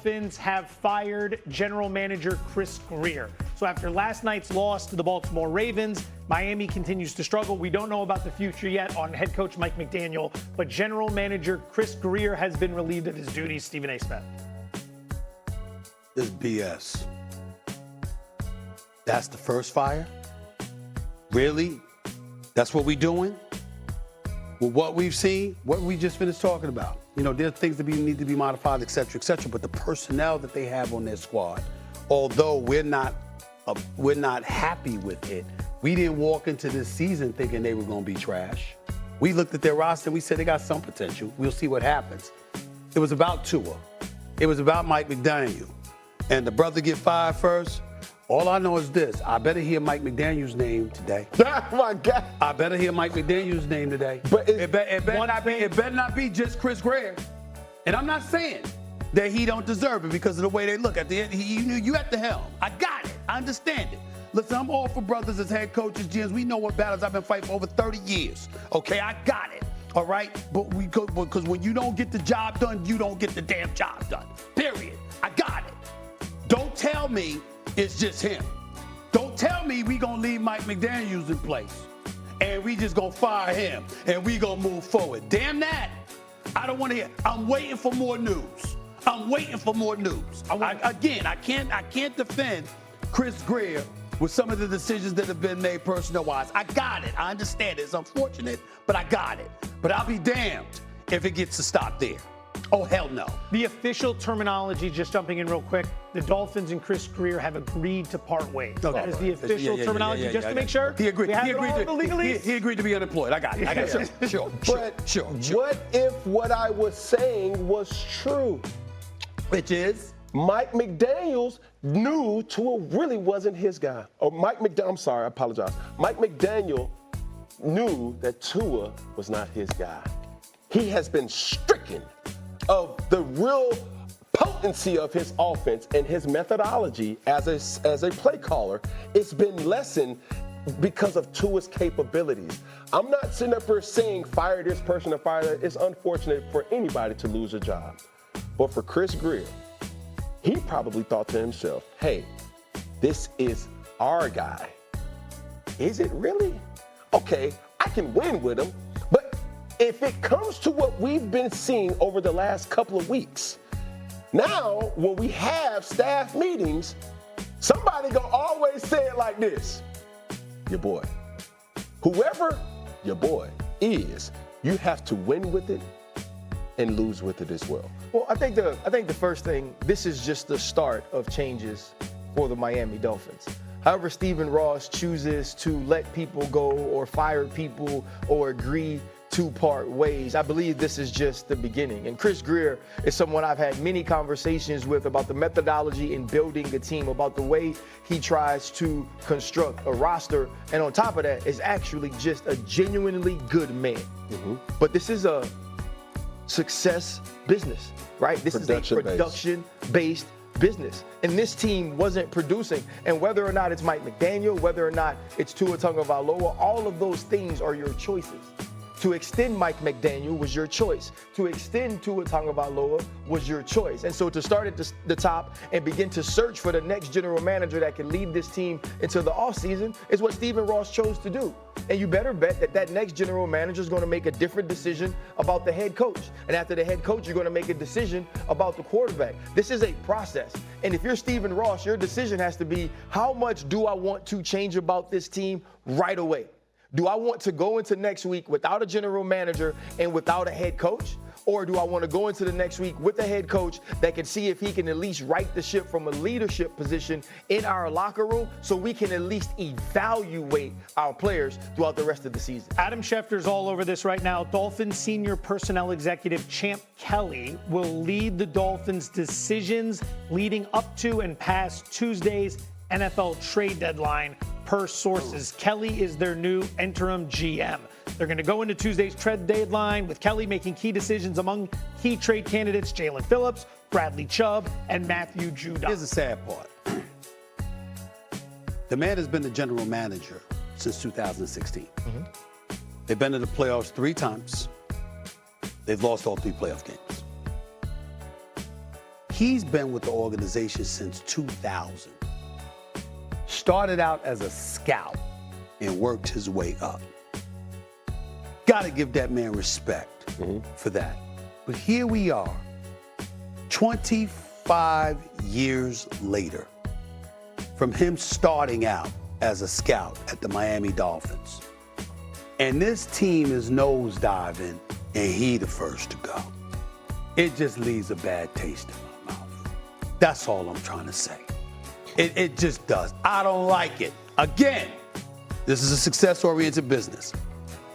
Dolphins have fired general manager Chris Grier. So after last night's loss to the Baltimore Ravens, Miami continues to struggle. We don't know about the future yet on head coach Mike McDaniel, but general manager Chris Grier has been relieved of his duties. Stephen A. Smith. This is BS. That's the first fire? Really? That's what we doing? Well, what we've seen, what we just finished talking about. You know, there are things that need to be modified, et cetera, but the personnel that they have on their squad, although we're not happy with it, we didn't walk into this season thinking they were going to be trash. We looked at their roster and we said they got some potential. We'll see what happens. It was about Tua. It was about Mike McDaniel. And the brother get fired first. All I know is this. I better hear Mike McDaniel's name today. Oh, my God. I better hear Mike McDaniel's name today. But it better not be just Chris Grier. And I'm not saying that he don't deserve it because of the way they look. At the end, you at the helm. I got it. I understand it. Listen, I'm all for brothers as head coaches, GMs. We know what battles I've been fighting for over 30 years. Okay, I got it. All right? But because when you don't get the job done, you don't get the damn job done. Period. I got it. Don't tell me it's just him. Don't tell me we gonna leave Mike McDaniels in place and we just gonna fire him and we gonna move forward. Damn that. I don't want to hear. I'm waiting for more news. I can't defend Chris Grier with some of the decisions that have been made personnel-wise. I got it. I understand it. It's unfortunate, but I got it. But I'll be damned if it gets to stop there. Oh, hell no. The official terminology, just jumping in real quick, the Dolphins and Chris Grier have agreed to part ways. Okay. That is the official terminology, just to make sure. He agreed. He agreed to be unemployed. I got it. Sure. What if what I was saying was true? Which is? Mike McDaniels knew Tua really wasn't his guy. I'm sorry, I apologize. Mike McDaniel knew that Tua was not his guy. He has been stricken of the real potency of his offense and his methodology as a play caller. It's been lessened because of Tua's capabilities. I'm not sitting up here saying fire this person or fire that. It's unfortunate for anybody to lose a job. But for Chris Grier, he probably thought to himself, hey, this is our guy. Is it really? Okay, I can win with him. But if it comes to what we've been seeing over the last couple of weeks, now when we have staff meetings, somebody gonna always say it like this. Your boy. Whoever your boy is, you have to win with it and lose with it as well. Well, I think the first thing, this is just the start of changes for the Miami Dolphins. However Stephen Ross chooses to let people go or fire people or agree to part ways, I believe this is just the beginning. And Chris Grier is someone I've had many conversations with about the methodology in building a team, about the way he tries to construct a roster. And on top of that, is actually just a genuinely good man. Mm-hmm. But this is a success business, right? This is a production-based business. And this team wasn't producing. And whether or not it's Mike McDaniel, whether or not it's Tua Tagovailoa, all of those things are your choices. To extend Mike McDaniel was your choice. To extend Tua Tagovailoa was your choice. And so to start at the top and begin to search for the next general manager that can lead this team into the offseason is what Stephen Ross chose to do. And you better bet that that next general manager is going to make a different decision about the head coach. And after the head coach, you're going to make a decision about the quarterback. This is a process. And if you're Stephen Ross, your decision has to be, how much do I want to change about this team right away? Do I want to go into next week without a general manager and without a head coach? Or do I want to go into the next week with a head coach that can see if he can at least right the ship from a leadership position in our locker room so we can at least evaluate our players throughout the rest of the season? Adam Schefter's all over this right now. Dolphins senior personnel executive Champ Kelly will lead the Dolphins' decisions leading up to and past Tuesday's NFL trade deadline, per sources. Kelly is their new interim GM. They're going to go into Tuesday's trade deadline with Kelly making key decisions among key trade candidates Jalen Phillips, Bradley Chubb, and Matthew Judon. Here's the sad part. The man has been the general manager since 2016. Mm-hmm. They've been to the playoffs 3 times. They've lost all 3 playoff games. He's been with the organization since 2000. Started out as a scout and worked his way up. Got to give that man respect for that. But here we are, 25 years later, from him starting out as a scout at the Miami Dolphins. And this team is nosediving, and he the first to go. It just leaves a bad taste in my mouth. That's all I'm trying to say. It just does. I don't like it. Again, this is a success-oriented business.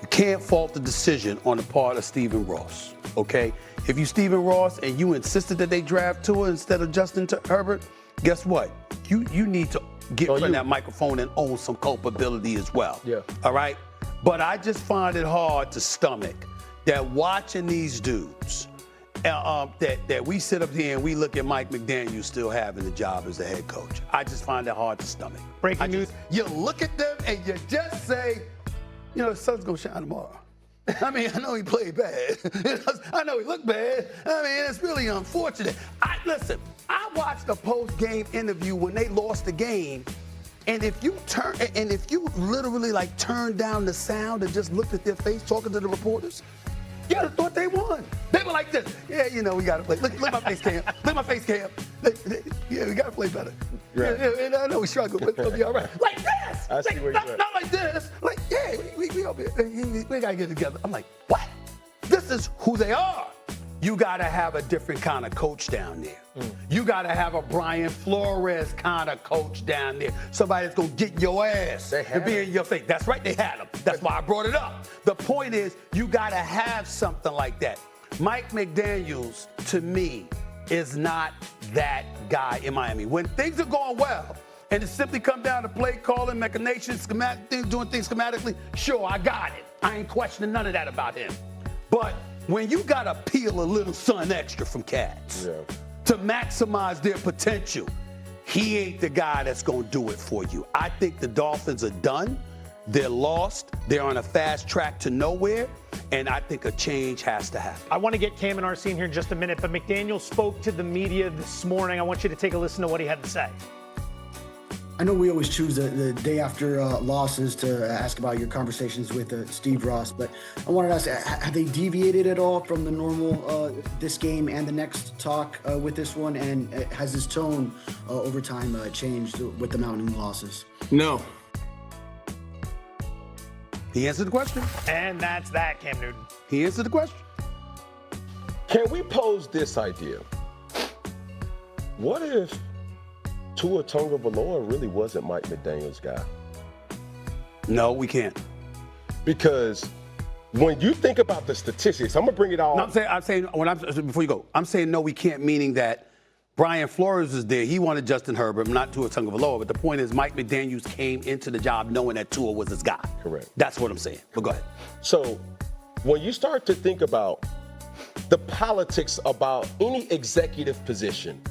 You can't fault the decision on the part of Stephen Ross, okay? If you Stephen Ross and you insisted that they draft Tua instead of Justin Herbert, guess what? You need to get in that microphone and own some culpability as well. Yeah. All right? But I just find it hard to stomach that watching these dudes, that we sit up here and we look at Mike McDaniel still having the job as the head coach. I just find it hard to stomach. Breaking news. You look at them and you just say, you know, the sun's going to shine tomorrow. I mean, I know he played bad. I know he looked bad. I mean, it's really unfortunate. Listen, I watched a post-game interview when they lost the game, and if you literally like turned down the sound and just looked at their face talking to the reporters, you would have thought they won. They were like this. Yeah, you know, we got to play. Look at my face cam. Look at my face cam. Yeah, we got to play better. Right. Yeah, I know we struggle, but it'll be all right. Like this. I see where you're at. Not like this. Like, yeah, we got to get together. I'm like, what? This is who they are. You got to have a different kind of coach down there. You got to have a Brian Flores kind of coach down there. Somebody that's going to get your ass and be in your face. That's right, they had him. That's why I brought it up. The point is, you got to have something like that. Mike McDaniels, to me, is not that guy in Miami. When things are going well, and it simply come down to play calling, machinations, doing things schematically, sure, I got it. I ain't questioning none of that about him. But when you got to peel a little sun extra from cats to maximize their potential, he ain't the guy that's going to do it for you. I think the Dolphins are done. They're lost. They're on a fast track to nowhere. And I think a change has to happen. I want to get Cam and RC in here in just a minute, but McDaniel spoke to the media this morning. I want you to take a listen to what he had to say. I know we always choose the day after losses to ask about your conversations with Steve Ross, but I wanted to ask, have they deviated at all from the normal this game and the next talk with this one? And has his tone over time changed with the mounting losses? No. He answered the question. And that's that, Cam Newton. He answered the question. Can we pose this idea? What if Tua Tagovailoa really wasn't Mike McDaniel's guy? No, we can't. Because when you think about the statistics, I'm gonna bring it all. No, I'm saying before you go, I'm saying no, we can't. Meaning that Brian Flores was there. He wanted Justin Herbert, not Tua Tagovailoa. But the point is, Mike McDaniels came into the job knowing that Tua was his guy. Correct. That's what I'm saying. But go ahead. So when you start to think about the politics about any executive position,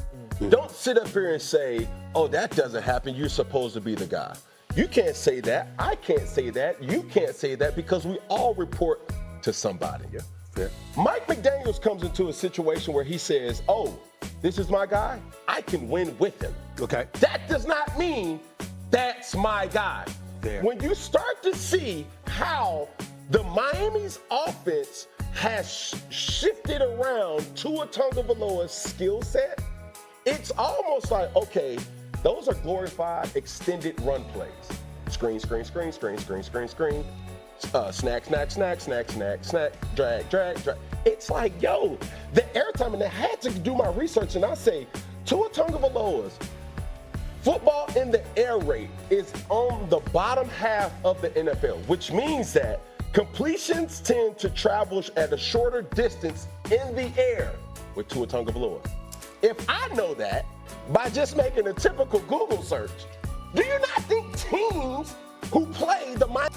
don't sit up here and say, oh, that doesn't happen. You're supposed to be the guy. You can't say that. I can't say that. You can't say that because we all report to somebody. Yeah, fair. Mike McDaniels comes into a situation where he says, oh, this is my guy. I can win with him. Okay. That does not mean that's my guy. Fair. When you start to see how the Miami's offense has shifted around Tua Tagovailoa's skill set, it's almost like, okay, those are glorified extended run plays. Screen, screen, screen, screen, screen, screen, screen. Snack, snack, snack, snack, snack, snack, drag, drag, drag. It's like, yo, the airtime, and I had to do my research, and I say, Tua Tagovailoa's football in the air rate is on the bottom half of the NFL, which means that completions tend to travel at a shorter distance in the air with Tua Tagovailoa. If I know that by just making a typical Google search, do you not think teams who play the Miami